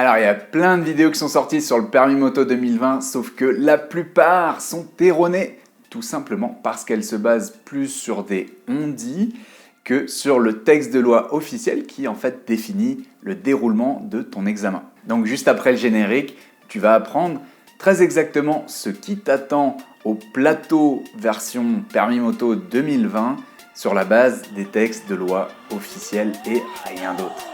Alors, il y a plein de vidéos qui sont sorties sur le permis moto 2020, sauf que la plupart sont erronées, tout simplement parce qu'elles se basent plus sur des on-dit que sur le texte de loi officiel qui en fait définit le déroulement de ton examen. Donc juste après le générique, tu vas apprendre très exactement ce qui t'attend au plateau version permis moto 2020 sur la base des textes de loi officiels et rien d'autre.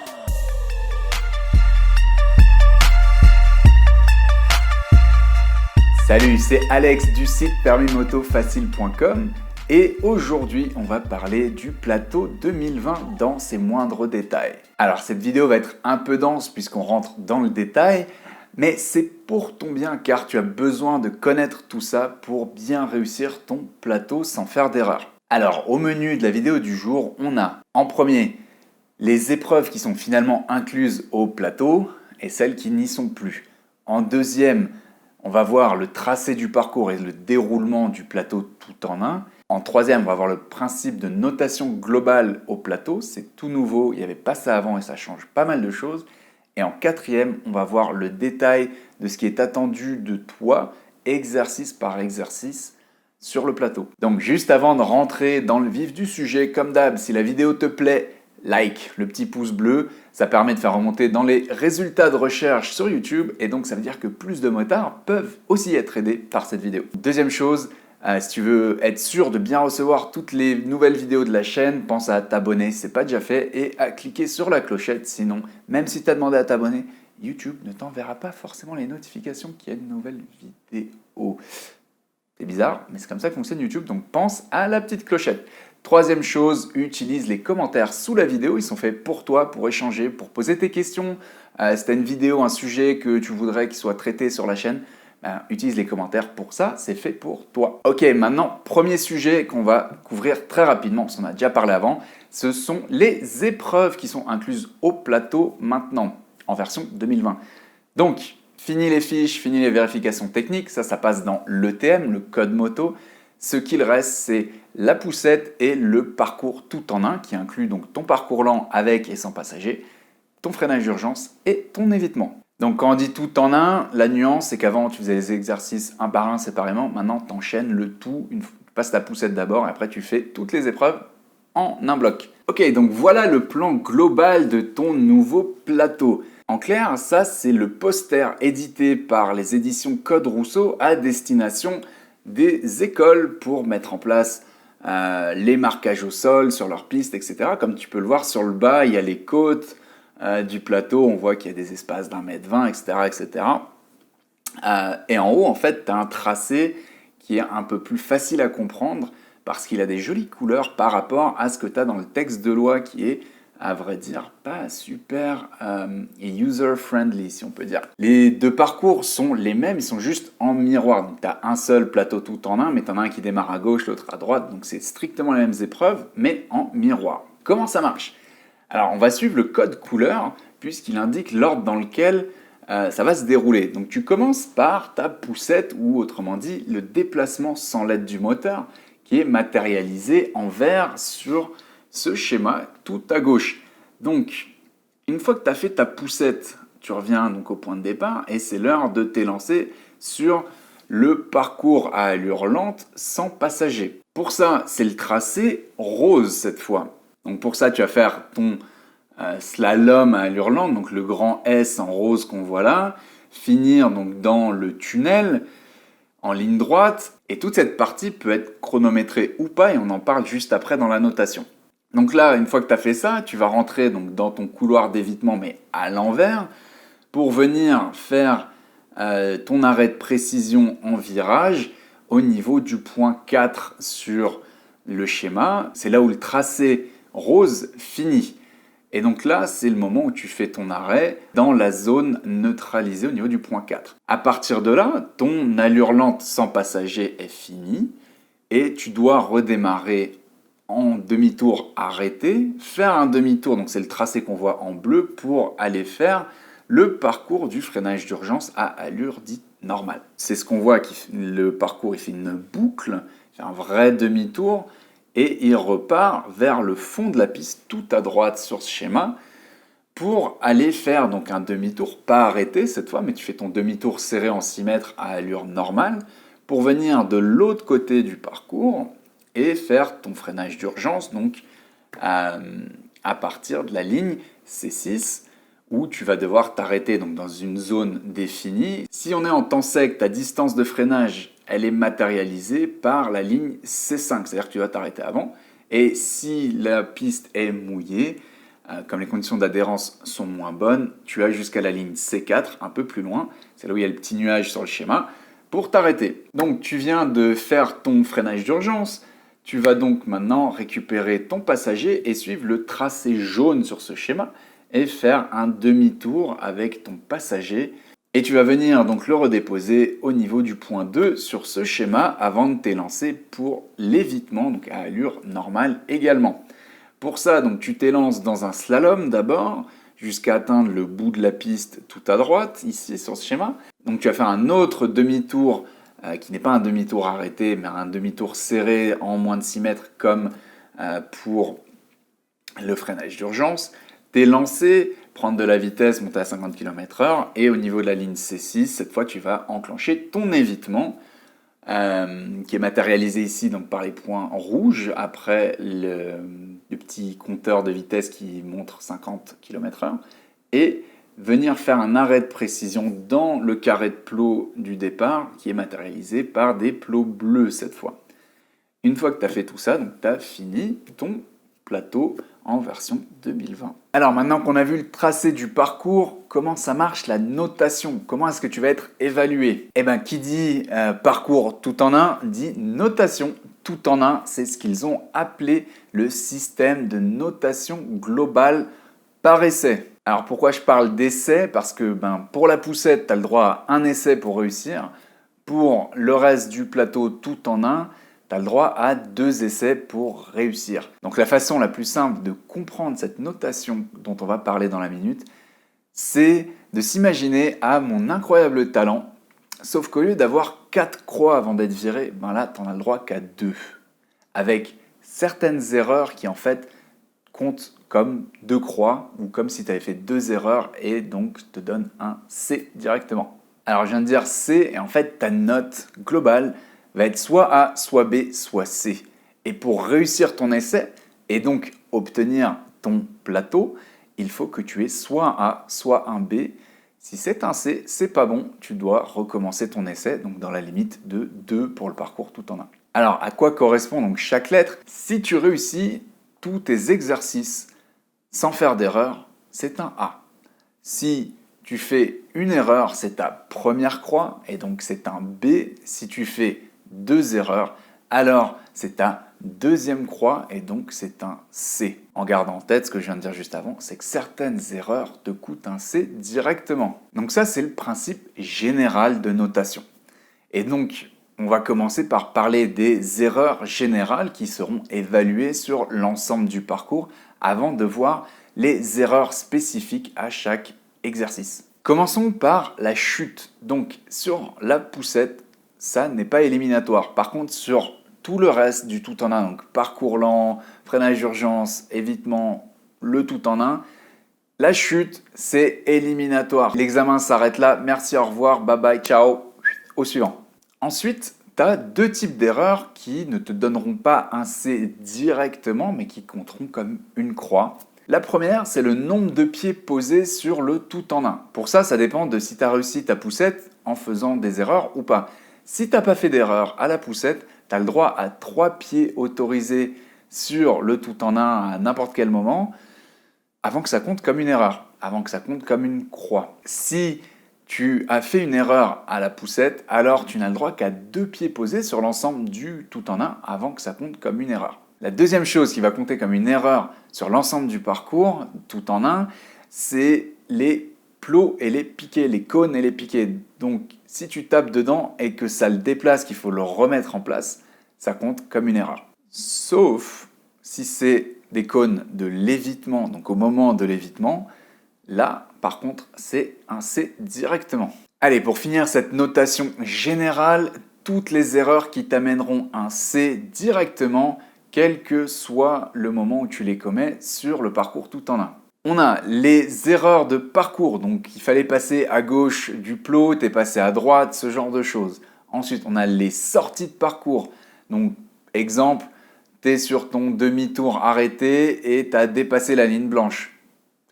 Salut, c'est Alex du site permismotofacile.com et aujourd'hui on va parler du plateau 2020 dans ses moindres détails. Alors cette vidéo va être un peu dense puisqu'on rentre dans le détail, mais c'est pour ton bien car tu as besoin de connaître tout ça pour bien réussir ton plateau sans faire d'erreur. Alors au menu de la vidéo du jour, on a en premier les épreuves qui sont finalement incluses au plateau et celles qui n'y sont plus. En deuxième, on va voir le tracé du parcours et le déroulement du plateau tout en un. En troisième, on va voir le principe de notation globale au plateau. C'est tout nouveau, il n'y avait pas ça avant et ça change pas mal de choses. Et en quatrième, on va voir le détail de ce qui est attendu de toi, exercice par exercice, sur le plateau. Donc juste avant de rentrer dans le vif du sujet, comme d'hab, si la vidéo te plaît, like, le petit pouce bleu, ça permet de faire remonter dans les résultats de recherche sur YouTube et donc ça veut dire que plus de motards peuvent aussi être aidés par cette vidéo. Deuxième chose, si tu veux être sûr de bien recevoir toutes les nouvelles vidéos de la chaîne, pense à t'abonner si ce n'est pas déjà fait et à cliquer sur la clochette, sinon même si tu as demandé à t'abonner, YouTube ne t'enverra pas forcément les notifications qu'il y a une nouvelle vidéo. C'est bizarre, mais c'est comme ça que fonctionne YouTube, donc pense à la petite clochette. Troisième chose, utilise les commentaires sous la vidéo, ils sont faits pour toi, pour échanger, pour poser tes questions. Si tu as une vidéo, un sujet que tu voudrais qu'il soit traité sur la chaîne, utilise les commentaires pour ça, c'est fait pour toi. Ok, maintenant, premier sujet qu'on va couvrir très rapidement, parce qu'on a déjà parlé avant, ce sont les épreuves qui sont incluses au plateau maintenant, en version 2020. Donc, fini les fiches, fini les vérifications techniques, ça passe dans l'ETM, le code moto. Ce qu'il reste, c'est la poussette et le parcours tout en un, qui inclut donc ton parcours lent avec et sans passager, ton freinage d'urgence et ton évitement. Donc quand on dit tout en un, la nuance, c'est qu'avant tu faisais les exercices un par un séparément, maintenant tu enchaînes le tout, tu passes ta poussette d'abord et après tu fais toutes les épreuves en un bloc. Ok, donc voilà le plan global de ton nouveau plateau. En clair, ça c'est le poster édité par les éditions Code Rousseau à destination des écoles pour mettre en place les marquages au sol sur leurs pistes, etc. Comme tu peux le voir sur le bas, il y a les côtes du plateau, on voit qu'il y a des espaces d'1,20 m, etc. etc. Et en haut, en fait, tu as un tracé qui est un peu plus facile à comprendre parce qu'il a des jolies couleurs par rapport à ce que tu as dans le texte de loi qui est, à vrai dire, pas super user-friendly, si on peut dire. Les deux parcours sont les mêmes, ils sont juste en miroir. Donc, tu as un seul plateau tout en un, mais tu en as un qui démarre à gauche, l'autre à droite. Donc, c'est strictement les mêmes épreuves, mais en miroir. Comment ça marche? Alors, on va suivre le code couleur, puisqu'il indique l'ordre dans lequel ça va se dérouler. Donc, tu commences par ta poussette, ou autrement dit, le déplacement sans l'aide du moteur, qui est matérialisé en vert sur ce schéma tout à gauche. Donc, une fois que tu as fait ta poussette, tu reviens donc au point de départ et c'est l'heure de t'élancer sur le parcours à allure lente sans passager. Pour ça, c'est le tracé rose cette fois. Donc pour ça, tu vas faire ton slalom à allure lente, donc le grand S en rose qu'on voit là, finir donc dans le tunnel en ligne droite, et toute cette partie peut être chronométrée ou pas, et on en parle juste après dans la notation. Donc là, une fois que tu as fait ça, tu vas rentrer donc dans ton couloir d'évitement, mais à l'envers, pour venir faire ton arrêt de précision en virage au niveau du point 4 sur le schéma. C'est là où le tracé rose finit. Et donc là, c'est le moment où tu fais ton arrêt dans la zone neutralisée au niveau du point 4. À partir de là, ton allure lente sans passager est finie et tu dois redémarrer en demi-tour arrêté, faire un demi-tour, donc c'est le tracé qu'on voit en bleu, pour aller faire le parcours du freinage d'urgence à allure dite normale. C'est ce qu'on voit, le parcours il fait une boucle, il fait un vrai demi-tour, et il repart vers le fond de la piste, tout à droite sur ce schéma, pour aller faire donc un demi-tour, pas arrêté cette fois, mais tu fais ton demi-tour serré en 6 mètres à allure normale, pour venir de l'autre côté du parcours et faire ton freinage d'urgence, donc à partir de la ligne C6, où tu vas devoir t'arrêter donc dans une zone définie. Si on est en temps sec, ta distance de freinage, elle est matérialisée par la ligne C5, c'est-à-dire que tu vas t'arrêter avant. Et si la piste est mouillée, comme les conditions d'adhérence sont moins bonnes, tu as jusqu'à la ligne C4, un peu plus loin, c'est là où il y a le petit nuage sur le schéma, pour t'arrêter. Donc tu viens de faire ton freinage d'urgence, tu vas donc maintenant récupérer ton passager et suivre le tracé jaune sur ce schéma et faire un demi-tour avec ton passager. Et tu vas venir donc le redéposer au niveau du point 2 sur ce schéma avant de t'élancer pour l'évitement, donc à allure normale également. Pour ça, donc, tu t'élances dans un slalom d'abord, jusqu'à atteindre le bout de la piste tout à droite, ici sur ce schéma. Donc tu vas faire un autre demi-tour, qui n'est pas un demi-tour arrêté, mais un demi-tour serré en moins de 6 mètres, comme pour le freinage d'urgence. T'élancer, prendre de la vitesse, monter à 50 km/h, et au niveau de la ligne C6, cette fois tu vas enclencher ton évitement, qui est matérialisé ici donc, par les points rouges, après le petit compteur de vitesse qui montre 50 km/h, et venir faire un arrêt de précision dans le carré de plots du départ, qui est matérialisé par des plots bleus cette fois. Une fois que tu as fait tout ça, tu as fini ton plateau en version 2020. Alors maintenant qu'on a vu le tracé du parcours, comment ça marche la notation? Comment est-ce que tu vas être évalué? Eh bien, qui dit parcours tout en un, dit notation tout en un. C'est ce qu'ils ont appelé le système de notation globale par essai. Alors pourquoi je parle d'essai? Parce que pour la poussette, tu as le droit à un essai pour réussir. Pour le reste du plateau tout en un, tu as le droit à 2 essais pour réussir. Donc la façon la plus simple de comprendre cette notation dont on va parler dans la minute, c'est de s'imaginer à mon incroyable talent, sauf qu'au lieu d'avoir 4 croix avant d'être viré, là tu n'en as le droit qu'à 2. Avec certaines erreurs qui en fait comptent comme 2 croix, ou comme si tu avais fait 2 erreurs et donc te donne un C directement. Alors je viens de dire C, et en fait ta note globale va être soit A, soit B, soit C. Et pour réussir ton essai, et donc obtenir ton plateau, il faut que tu aies soit un A, soit un B. Si c'est un C, c'est pas bon, tu dois recommencer ton essai, donc dans la limite de 2 pour le parcours tout en un. Alors, à quoi correspond donc chaque lettre? Si tu réussis tous tes exercices sans faire d'erreur, c'est un A. Si tu fais une erreur, c'est ta première croix, et donc c'est un B. Si tu fais 2 erreurs, alors c'est ta deuxième croix et donc c'est un C. En gardant en tête ce que je viens de dire juste avant, c'est que certaines erreurs te coûtent un C directement. Donc ça, c'est le principe général de notation. Et donc, on va commencer par parler des erreurs générales qui seront évaluées sur l'ensemble du parcours avant de voir les erreurs spécifiques à chaque exercice. Commençons par la chute. Donc, sur la poussette, ça n'est pas éliminatoire. Par contre, sur tout le reste du tout en un, donc parcours lent, freinage d'urgence, évitement, le tout en un, la chute, c'est éliminatoire. L'examen s'arrête là. Merci, au revoir, bye bye, ciao, au suivant. Ensuite, tu as 2 types d'erreurs qui ne te donneront pas un C directement, mais qui compteront comme une croix. La première, c'est le nombre de pieds posés sur le tout en un. Pour ça, ça dépend de si tu as réussi ta poussette en faisant des erreurs ou pas. Si tu n'as pas fait d'erreur à la poussette, tu as le droit à 3 pieds autorisés sur le tout en un à n'importe quel moment, avant que ça compte comme une erreur, avant que ça compte comme une croix. Si tu as fait une erreur à la poussette, alors tu n'as le droit qu'à 2 pieds posés sur l'ensemble du tout en un avant que ça compte comme une erreur. La deuxième chose qui va compter comme une erreur sur l'ensemble du parcours, tout en un, c'est les plots et les piquets, les cônes et les piquets. Donc si tu tapes dedans et que ça le déplace, qu'il faut le remettre en place, ça compte comme une erreur. Sauf si c'est des cônes de l'évitement, donc au moment de l'évitement, là par contre c'est un C directement. Allez, pour finir cette notation générale, toutes les erreurs qui t'amèneront un C directement, quel que soit le moment où tu les commets sur le parcours tout en un. On a les erreurs de parcours, donc il fallait passer à gauche du plot, t'es passé à droite, ce genre de choses. Ensuite, on a les sorties de parcours. Donc, exemple, t'es sur ton demi-tour arrêté et t'as dépassé la ligne blanche.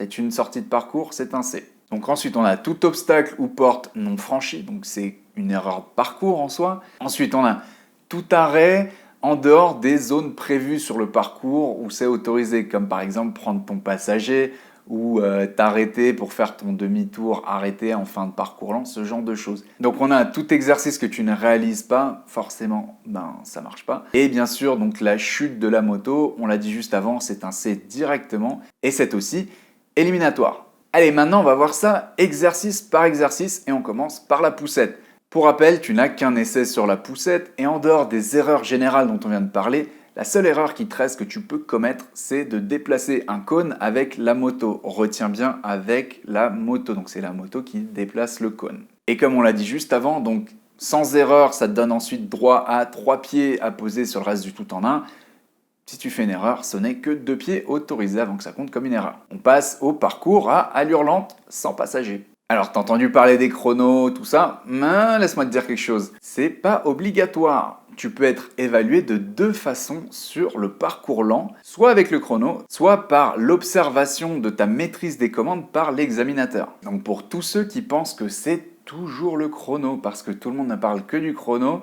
C'est une sortie de parcours, c'est un C. Donc ensuite, on a tout obstacle ou porte non franchie, donc c'est une erreur de parcours en soi. Ensuite, on a tout arrêt en dehors des zones prévues sur le parcours où c'est autorisé, comme par exemple prendre ton passager ou t'arrêter pour faire ton demi-tour arrêté en fin de parcours lent, ce genre de choses. Donc on a tout exercice que tu ne réalises pas, forcément, ça marche pas. Et bien sûr, donc la chute de la moto, on l'a dit juste avant, c'est un C directement, et c'est aussi éliminatoire. Allez, maintenant on va voir ça exercice par exercice, et on commence par la poussette. Pour rappel, tu n'as qu'un essai sur la poussette, et en dehors des erreurs générales dont on vient de parler, la seule erreur qui te reste que tu peux commettre, c'est de déplacer un cône avec la moto. Retiens bien avec la moto, donc c'est la moto qui déplace le cône. Et comme on l'a dit juste avant, donc sans erreur, ça te donne ensuite droit à 3 pieds à poser sur le reste du tout en un. Si tu fais une erreur, ce n'est que 2 pieds autorisés avant que ça compte comme une erreur. On passe au parcours à allure lente sans passager. Alors, t'as entendu parler des chronos, tout ça, mais laisse-moi te dire quelque chose. C'est pas obligatoire. Tu peux être évalué de 2 façons sur le parcours lent, soit avec le chrono, soit par l'observation de ta maîtrise des commandes par l'examinateur. Donc pour tous ceux qui pensent que c'est toujours le chrono, parce que tout le monde ne parle que du chrono,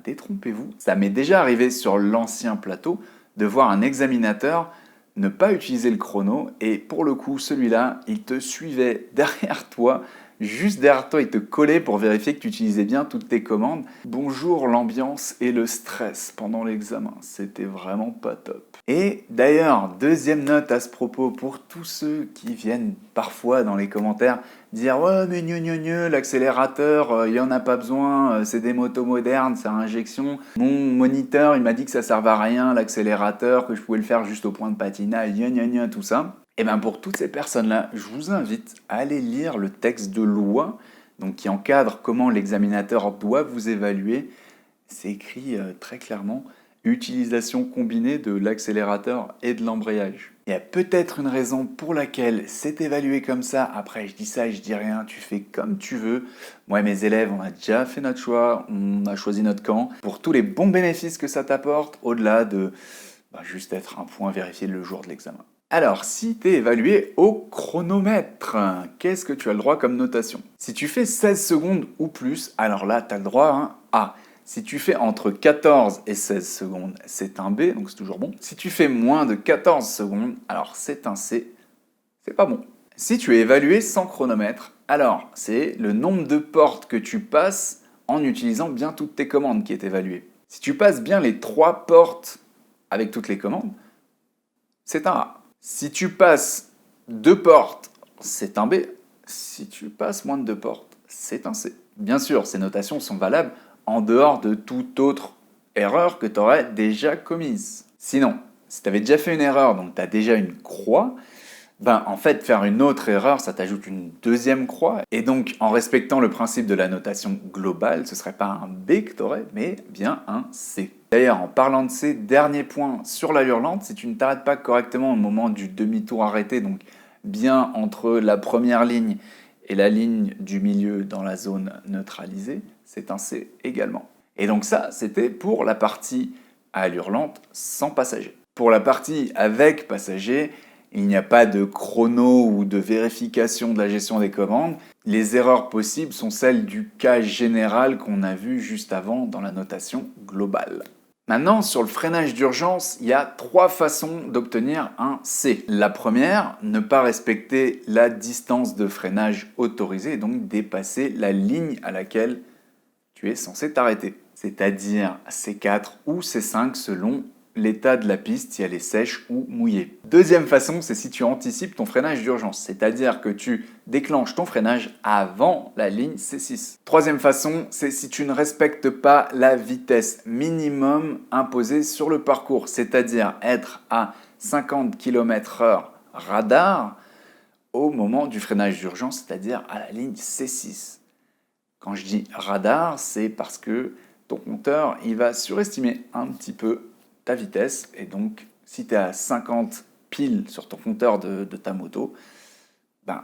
détrompez-vous. Ça m'est déjà arrivé sur l'ancien plateau de voir un examinateur ne pas utiliser le chrono, et pour le coup, celui-là, il te suivait derrière toi, juste derrière toi, il te collait pour vérifier que tu utilisais bien toutes tes commandes. Bonjour l'ambiance et le stress pendant l'examen, c'était vraiment pas top. Et d'ailleurs, deuxième note à ce propos, pour tous ceux qui viennent parfois dans les commentaires dire « Ouais, mais l'accélérateur, il n'y en a pas besoin, c'est des motos modernes, c'est à injection. Mon moniteur, il m'a dit que ça servait à rien, l'accélérateur, que je pouvais le faire juste au point de patinage, tout ça. » Et bien pour toutes ces personnes-là, je vous invite à aller lire le texte de loi donc qui encadre comment l'examinateur doit vous évaluer. C'est écrit très clairement « Utilisation combinée de l'accélérateur et de l'embrayage ». Il y a peut-être une raison pour laquelle c'est évalué comme ça. Après, je dis ça et je dis rien, tu fais comme tu veux. Moi et mes élèves, on a déjà fait notre choix, on a choisi notre camp. Pour tous les bons bénéfices que ça t'apporte, au-delà de juste être un point vérifié le jour de l'examen. Alors, si tu es évalué au chronomètre, qu'est-ce que tu as le droit comme notation? Si tu fais 16 secondes ou plus, alors là, tu as le droit à... Si tu fais entre 14 et 16 secondes, c'est un B, donc c'est toujours bon. Si tu fais moins de 14 secondes, alors c'est un C, c'est pas bon. Si tu es évalué sans chronomètre, alors c'est le nombre de portes que tu passes en utilisant bien toutes tes commandes qui est évalué. Si tu passes bien les 3 portes avec toutes les commandes, c'est un A. Si tu passes 2 portes, c'est un B. Si tu passes moins de 2 portes, c'est un C. Bien sûr, ces notations sont valables en dehors de toute autre erreur que tu aurais déjà commise. Sinon, si tu avais déjà fait une erreur, donc tu as déjà une croix, en fait, faire une autre erreur, ça t'ajoute une deuxième croix. Et donc, en respectant le principe de la notation globale, ce ne serait pas un B que tu aurais, mais bien un C. D'ailleurs, en parlant de C, dernier point sur l'allure lente, si tu ne t'arrêtes pas correctement au moment du demi-tour arrêté, donc bien entre la première ligne et la ligne du milieu dans la zone neutralisée, c'est un C également. Et donc ça, c'était pour la partie à allure lente sans passager. Pour la partie avec passager, il n'y a pas de chrono ou de vérification de la gestion des commandes. Les erreurs possibles sont celles du cas général qu'on a vu juste avant dans la notation globale. Maintenant, sur le freinage d'urgence, il y a 3 façons d'obtenir un C. La première, ne pas respecter la distance de freinage autorisée et donc dépasser la ligne à laquelle tu es censé t'arrêter. C'est-à-dire C4 ou C5 selon l'état de la piste, si elle est sèche ou mouillée. Deuxième façon, c'est si tu anticipes ton freinage d'urgence, c'est-à-dire que tu déclenches ton freinage avant la ligne C6. Troisième façon, c'est si tu ne respectes pas la vitesse minimum imposée sur le parcours, c'est-à-dire être à 50 km/h radar au moment du freinage d'urgence, c'est-à-dire à la ligne C6. Quand je dis radar, c'est parce que ton compteur, il va surestimer un petit peu ta vitesse, et donc si tu es à 50 pile sur ton compteur de ta moto,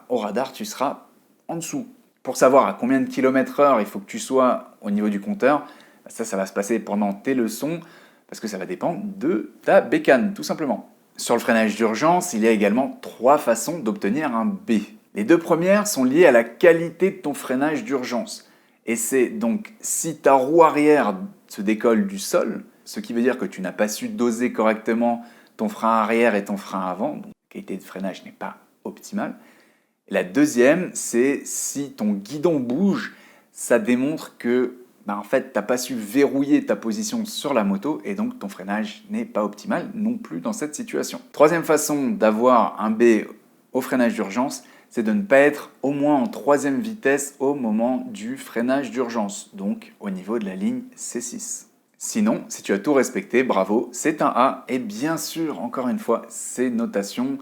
au radar, tu seras en dessous. Pour savoir à combien de kilomètres heure il faut que tu sois au niveau du compteur, ça va se passer pendant tes leçons, parce que ça va dépendre de ta bécane, tout simplement. Sur le freinage d'urgence, il y a également 3 façons d'obtenir un B. Les 2 premières sont liées à la qualité de ton freinage d'urgence. Et c'est donc si ta roue arrière se décolle du sol, ce qui veut dire que tu n'as pas su doser correctement ton frein arrière et ton frein avant, donc la qualité de freinage n'est pas optimale. Et la deuxième, c'est si ton guidon bouge, ça démontre que en fait, tu n'as pas su verrouiller ta position sur la moto et donc ton freinage n'est pas optimal non plus dans cette situation. Troisième façon d'avoir un B au freinage d'urgence, c'est de ne pas être au moins en 3e vitesse au moment du freinage d'urgence, donc au niveau de la ligne C6. Sinon, si tu as tout respecté, bravo, c'est un A. Et bien sûr, encore une fois, ces notations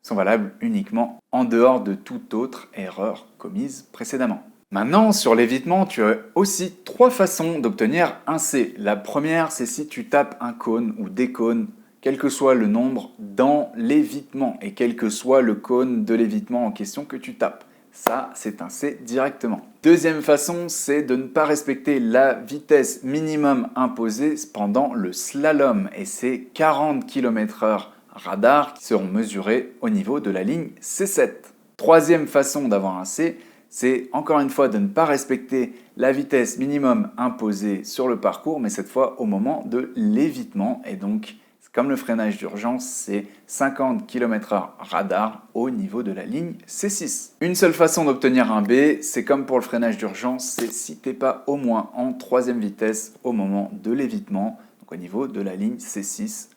sont valables uniquement en dehors de toute autre erreur commise précédemment. Maintenant, sur l'évitement, tu as aussi 3 façons d'obtenir un C. La première, c'est si tu tapes un cône ou des cônes, quel que soit le nombre, dans l'évitement et quel que soit le cône de l'évitement en question que tu tapes. Ça, c'est un C directement. Deuxième façon, c'est de ne pas respecter la vitesse minimum imposée pendant le slalom. Et c'est 40 km/h radar qui seront mesurés au niveau de la ligne C7. Troisième façon d'avoir un C, c'est encore une fois de ne pas respecter la vitesse minimum imposée sur le parcours, mais cette fois au moment de l'évitement. Et donc, comme le freinage d'urgence, c'est 50 km/h radar au niveau de la ligne C6. Une seule façon d'obtenir un B, c'est comme pour le freinage d'urgence, c'est si tu n'es pas au moins en 3e vitesse au moment de l'évitement, donc au niveau de la ligne C6,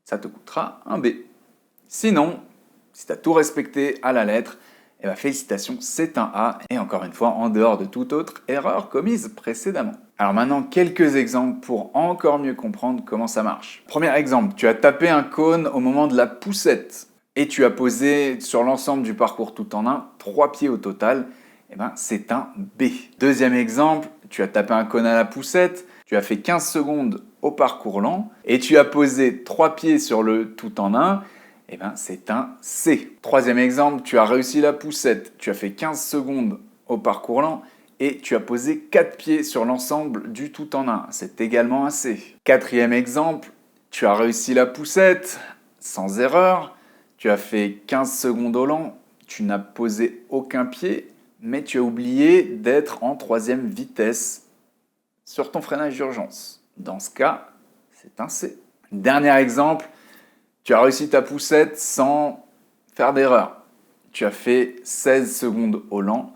ça te coûtera un B. Sinon, si tu as tout respecté à la lettre, félicitations, c'est un A, et encore une fois, en dehors de toute autre erreur commise précédemment. Alors maintenant, quelques exemples pour encore mieux comprendre comment ça marche. Premier exemple, tu as tapé un cône au moment de la poussette, et tu as posé sur l'ensemble du parcours tout en un 3 pieds au total, c'est un B. Deuxième exemple, tu as tapé un cône à la poussette, tu as fait 15 secondes au parcours lent, et tu as posé 3 pieds sur le tout en un, c'est un C. Troisième exemple, tu as réussi la poussette, tu as fait 15 secondes au parcours lent et tu as posé 4 pieds sur l'ensemble du tout en un. C'est également un C. Quatrième exemple, tu as réussi la poussette sans erreur, tu as fait 15 secondes au lent, tu n'as posé aucun pied, mais tu as oublié d'être en 3e vitesse sur ton freinage d'urgence. Dans ce cas, c'est un C. Dernier exemple, tu as réussi ta poussette sans faire d'erreur. Tu as fait 16 secondes au lent,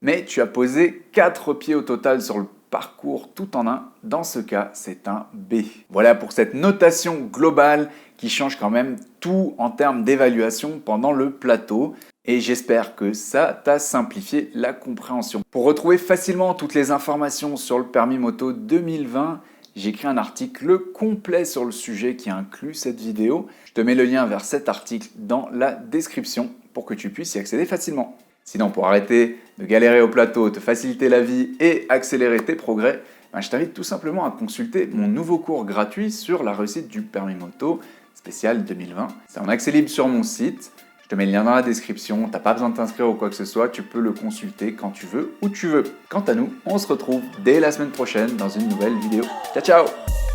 mais tu as posé 4 pieds au total sur le parcours tout en un. Dans ce cas, c'est un B. Voilà pour cette notation globale qui change quand même tout en termes d'évaluation pendant le plateau. Et j'espère que ça t'a simplifié la compréhension. Pour retrouver facilement toutes les informations sur le permis moto 2020, j'ai écrit un article complet sur le sujet qui inclut cette vidéo. Je te mets le lien vers cet article dans la description pour que tu puisses y accéder facilement. Sinon, pour arrêter de galérer au plateau, te faciliter la vie et accélérer tes progrès, je t'invite tout simplement à consulter mon nouveau cours gratuit sur la réussite du permis moto spécial 2020. C'est en accès libre sur mon site. Je te mets le lien dans la description, t'as pas besoin de t'inscrire ou quoi que ce soit, tu peux le consulter quand tu veux, où tu veux. Quant à nous, on se retrouve dès la semaine prochaine dans une nouvelle vidéo. Ciao ciao!